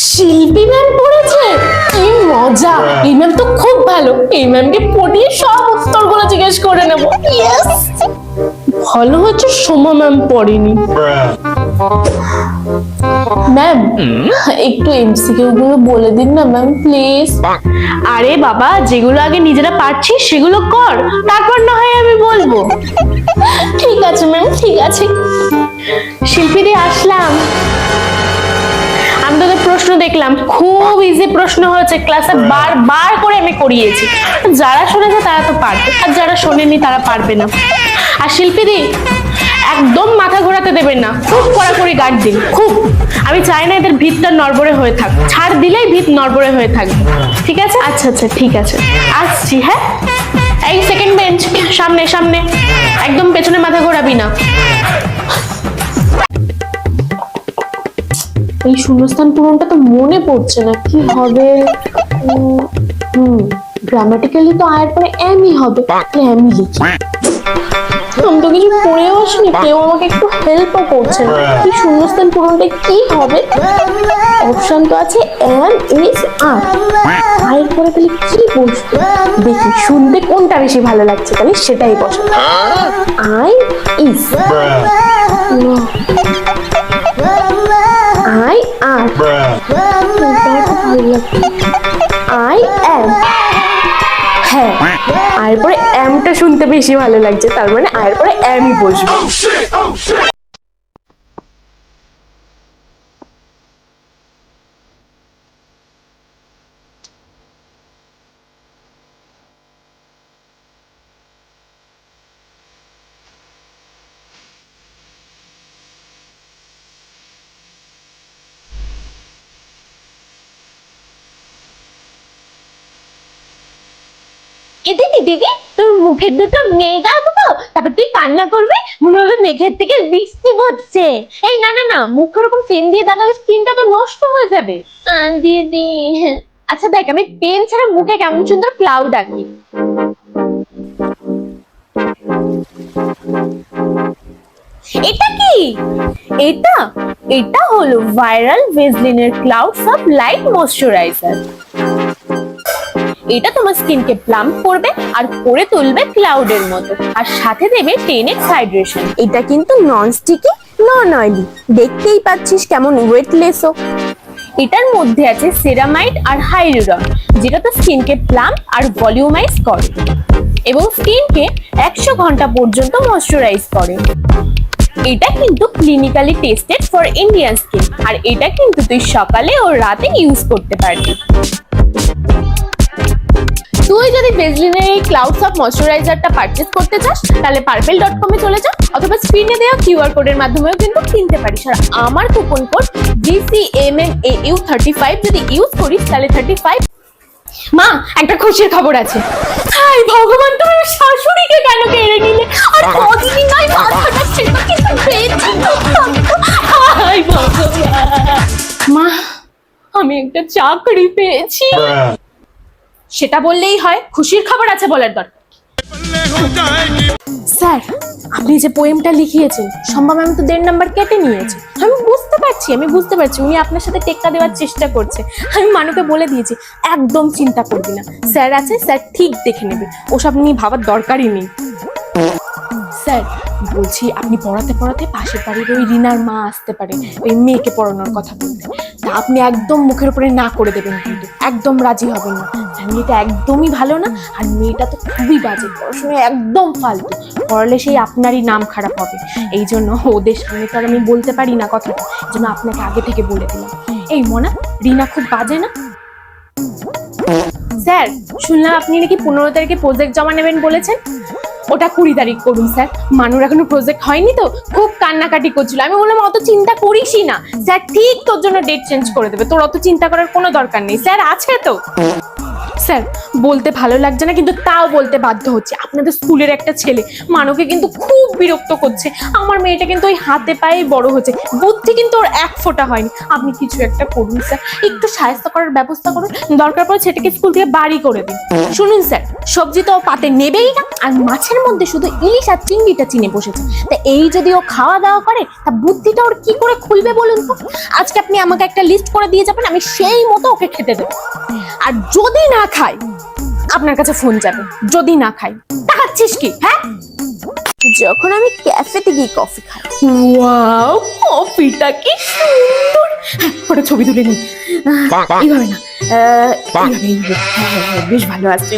শিল্পী ম্যাম পড়েছে, কি মজা! এই ম্যাম তো খুব ভালো, এই ম্যামকে পড়িয়ে সব উত্তরগুলো জিজ্ঞেস করে নেব। ইয়েস, ভালো হচ্ছে সোমা ম্যাম পড়েনি। ম্যাম একটু এমসিকিউ গুলো বলে দিন না ম্যাম, প্লিজ। আরে বাবা, যেগুলো আগে নিজেরা পারছিস সেগুলো কর, তারপর না হয় আমি বলবো। ঠিক আছে ম্যাম, ঠিক আছে। শিল্পী দি আসলাম। আমি তোদের প্রশ্ন দেখলাম, খুব ইজি প্রশ্ন হয়েছে, ক্লাসে বারবার করে আমি করিয়েছি। যারা শুনেছে তারা তো পারবে, আর যারা শোনেনি তারা পারবে না। আর শিল্পী দি একদম মাথা ঘোরাতে দেবেন না, খুব কড়াকড়ি গার্ড দিন, খুব। আমি চাই না এদের ভিতটা নড়বড়ে হয়ে থাক, ছাড় দিলেই ভিত নড়বড়ে হয়ে থাকবে, ঠিক আছে? আচ্ছা আচ্ছা, ঠিক আছে, আসছি। হ্যাঁ, এই সেকেন্ড বেঞ্চ, সামনে সামনে, একদম পেছনে মাথা ঘোরাবি না। এই শূন্যস্থান পূরণটা তো মনে পড়ছে না, কি হবে? গ্রামাটিক্যালি তো আয়ের পরে এমই হবে, এমই লিখি। আমি তো কিছু পড়েও আসিনি, কেউ আমাকে একটু হেল্পও করছে না। কি শূন্যস্থান পূরণটা কি হবে? অপশন তো আছে এম ইজ আর, আয়ের পরে তাহলে কি বসবে? দেখি শুনতে কোনটা বেশি ভালো লাগছে, তাহলে সেটাই বসে। I is, I am, I am, হ্যাঁ, আর পরে এমটা শুনতে বেশি ভালো লাগছে, তার মানে আর পরে এমই বসবে। এদিকে দিদি, তোর মুখের দুটো মেঘ আঁকবো, তারপর তুই কান্না করবি, মনে হবে মেঘের থেকে বৃষ্টি পড়ছে। এই না না না, মুখ ওরকম পেন দিয়ে দাগালে স্কিনটা তো নষ্ট হয়ে যাবে। দিদি, আচ্ছা দেখ, আমি পেন ছাড়া মুখে কেমন সুন্দর ক্লাউড আঁকি। এটা কি? এটা এটা হলো ভাইরাল ভেজলিনের ক্লাউড সব লাইট ময়শ্চারাইজার। এটা তোমার স্কিনকে প্লাম্প করবে আর করে তুলবে ক্লাউডের মতো, আর সাথে দেবে 10x হাইড্রেশন। এটা কিন্তু নন স্টিকি, নন অয়েলি, দেখতেই পাচ্ছিস কেমন ওয়েটলেসও। এটার মধ্যে আছে সেরামাইড আর হাইলুরন, যেটা তো স্কিনকে প্লাম্প আর ভলিউমাইজ করে এবং স্কিনকে 100 ঘন্টা পর্যন্ত ময়শ্চারাইজ করে। এটা কিন্তু clinically tested for Indian skin, আর এটা কিন্তু তুই সকালে ও রাতে ইউজ করতে পারবি। তুই যদি ভেজলিনের এই ক্লাউড সব ময়শ্চারাইজারটা পারচেজ করতে চাস, তাহলে purple.com এ চলে যা, অথবা স্ক্রিনে দেওয়া কিউআর কোডের মাধ্যমেও কিন্তু কিনতে পারিস। আর আমার কুপন কোড GCMMAU35 যদি ইউজ করিস তাহলে 35। মা, একটা খুশির খবর আছে। হাই ভগবান, তুমি শাশুড়িকে কেন কেড়ে নিলে? আর কদিনই নয়, মাথাটা ছিল কিন্তু বেঁচে থাকতো। হাই ভগবান। মা, আমি একটা চাকরি পেয়েছি। সেটা বললেই হয়, খুশির খবর আছে বলার দরকার। স্যার, আপনি যে পোয়েমটা লিখিয়েছেন, সম্ভব আমি তো 1.5 নাম্বার কেটে নিয়েছি। আমি বুঝতে পারছি উনি আপনার সাথে টেক্কা দেওয়ার চেষ্টা করছে। আমি মানুকে বলে দিয়েছি, একদম চিন্তা করবি না, স্যার আছে, স্যার ঠিক দেখে নেবে, ওসব নিয়ে ভাবার দরকারই নেই। স্যার বলছি, আপনি পড়াতে পড়াতে পাশের বাড়ির ওই রিনার মা আসতে পারে ওই মেয়েকে পড়ানোর কথা বলতে, তা আপনি একদম মুখের উপরে না করে দেবেন, কিন্তু একদম রাজি হবেন না। ফ্যামিলিটা একদমই ভালো না, আর মেয়েটা তো খুবই বাজে, পড়াশোনায় একদম ফালতু, পড়ালে সেই আপনারই নাম খারাপ হবে। এই জন্য ওদের সামনে তো আর আমি বলতে পারি না কথাটা, এই জন্য আপনাকে আগে থেকে বলে দিলাম। এই মনা, রিনা খুব বাজে না? স্যার, শুনলাম আপনি নাকি 15 তারিখে প্রজেক্ট জমা নেবেন বলেছেন, ওটা 20 তারিখ করুন স্যার। মানুর এখনো প্রজেক্ট হয়নি তো খুব কান্নাকাটি করছিল। আমি বললাম অত চিন্তা করিসই না, স্যার ঠিক তোর জন্য ডেট চেঞ্জ করে দেবে, তোর অত চিন্তা করার কোনো দরকার নেই, স্যার আছে তো। স্যার বলতে ভালো লাগছে না, কিন্তু তাও বলতে বাধ্য হচ্ছে। আপনাদের স্কুলের একটা ছেলে মানকে কিন্তু খুব বিরক্ত করছে। আমার মেয়েটা কিন্তু ওই হাতে পায়ে বড় হচ্ছে, বুদ্ধি কিন্তু ওর এক ফোঁটা হয়নি। আপনি কিছু একটা করুন স্যার, একটু সাহায্য করার ব্যবস্থা করুন, দরকার পড়ে ছেলেকে স্কুল থেকে বাড়ি করে দিন। শুনুন স্যার, সবজি তো ও পাতে নেবেই না, আর মাছের মধ্যে শুধু ইলিশ আর চিংড়িটা চিনে বসেছে। তা এই যদি ও খাওয়া দাওয়া করে, তা বুদ্ধিটা ওর কি করে খুলবে বলুন তো? আজকে আপনি আমাকে একটা লিস্ট করে দিয়ে যাবেন, আমি সেই মতো ওকে খেতে দেবো। আর যদি না খাই, আপনার কাছে ফোন যাবে। যদি না খাই, তাকাচ্ছিস কি? হ্যাঁ, যখন আমি ক্যাফেতে গিয়ে কফি খাই। ওয়াও, কফিটা কি সুন্দর। হ্যাঁ, ওটা ছবি তুলে নিন। এইভাবে না, এইভাবে। হ্যাঁ, বেশ ভালো আছে।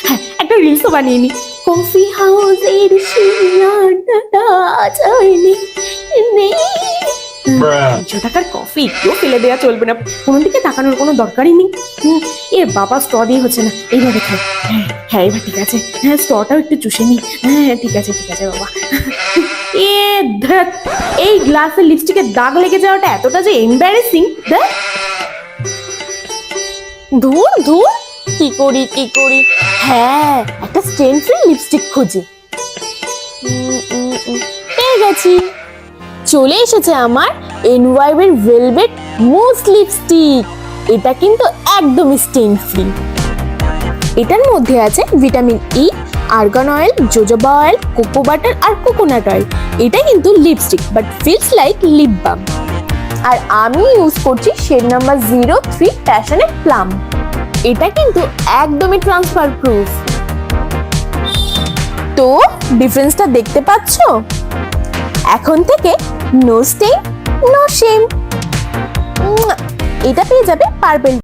হ্যাঁ, একটা রিলসও বানিয়ে নি। কফি হাউসের সীমানাটা যায়নি নেই। 300 টাকার কফি একটু ফেলে দেওয়া চলবে না, কোনো দিকে তাকানোর কোনো দরকারই নেই। এ বাবা, স্ট্র দিয়ে হচ্ছে না, এইভাবে খাই। হ্যাঁ হ্যাঁ, এবার ঠিক আছে। হ্যাঁ, স্ট্রটাও একটু চুষে নি। হ্যাঁ, ঠিক আছে বাবা। এ ধ্যাৎ, এই গ্লাসে লিপস্টিকের দাগ লেগে যাওয়াটা এতটা যে এম্বারেসিং। ধুর ধুর, কি করি? হ্যাঁ, একটা স্টেন ফ্রি লিপস্টিক খুঁজি। পেয়ে গেছি। চলে এসেছে আমার NYB এর ভেলভেট মুস লিপস্টিক। এটা কিন্তু একদমই স্টেন ফ্রি। এটার মধ্যে আছে vitamin E, argan oil, jojoba oil, cocoa butter আর কোকোনাট অয়েল। এটা কিন্তু lipstick, but feels like lip balm. আর আমি ইউজ করছি শেড নাম্বার 03 প্যাশনেট প্লাম। এটা কিন্তু একদমই ট্রান্সফার প্রুফ। তো ডিফারেন্সটা দেখতে পাচ্ছ? এখন থেকে নো স্টেইন নো শেম। এটা পেয়ে যাবে পার্পল